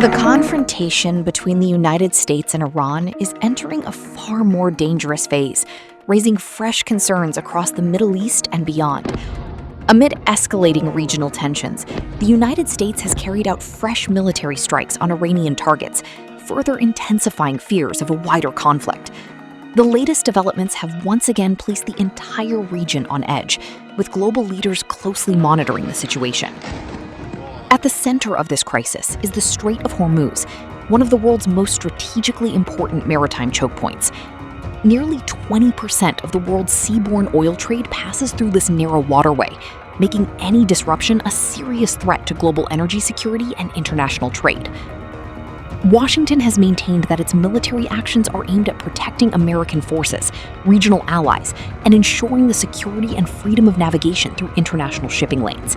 The confrontation between the United States and Iran is entering a far more dangerous phase, raising fresh concerns across the Middle East and beyond. Amid escalating regional tensions, the United States has carried out fresh military strikes on Iranian targets, further intensifying fears of a wider conflict. The latest developments have once again placed the entire region on edge, with global leaders closely monitoring the situation. At the center of this crisis is the Strait of Hormuz, one of the world's most strategically important maritime choke points. Nearly 20% of the world's seaborne oil trade passes through this narrow waterway, making any disruption a serious threat to global energy security and international trade. Washington has maintained that its military actions are aimed at protecting American forces, regional allies, and ensuring the security and freedom of navigation through international shipping lanes.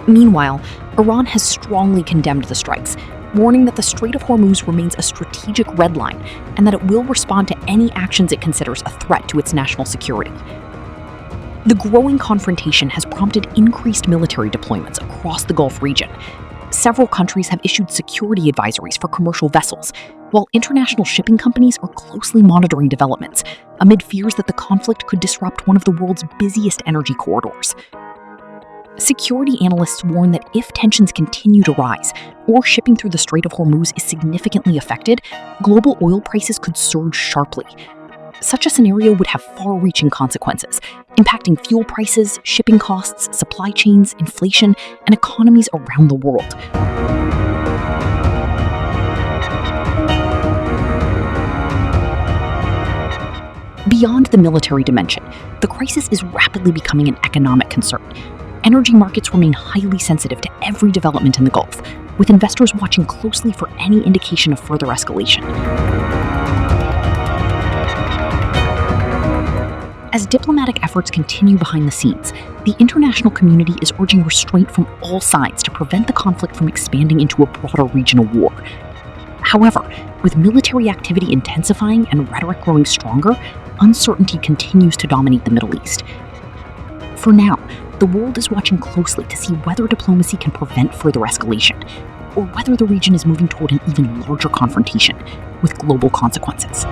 Meanwhile, Iran has strongly condemned the strikes, warning that the Strait of Hormuz remains a strategic red line and that it will respond to any actions it considers a threat to its national security. The growing confrontation has prompted increased military deployments across the Gulf region. Several countries have issued security advisories for commercial vessels, while international shipping companies are closely monitoring developments, amid fears that the conflict could disrupt one of the world's busiest energy corridors. Security analysts warn that if tensions continue to rise, or shipping through the Strait of Hormuz is significantly affected, global oil prices could surge sharply. Such a scenario would have far-reaching consequences, impacting fuel prices, shipping costs, supply chains, inflation, and economies around the world. Beyond the military dimension, the crisis is rapidly becoming an economic concern. Energy markets remain highly sensitive to every development in the Gulf, with investors watching closely for any indication of further escalation. As diplomatic efforts continue behind the scenes, the international community is urging restraint from all sides to prevent the conflict from expanding into a broader regional war. However, with military activity intensifying and rhetoric growing stronger, uncertainty continues to dominate the Middle East. For now, the world is watching closely to see whether diplomacy can prevent further escalation, or whether the region is moving toward an even larger confrontation with global consequences.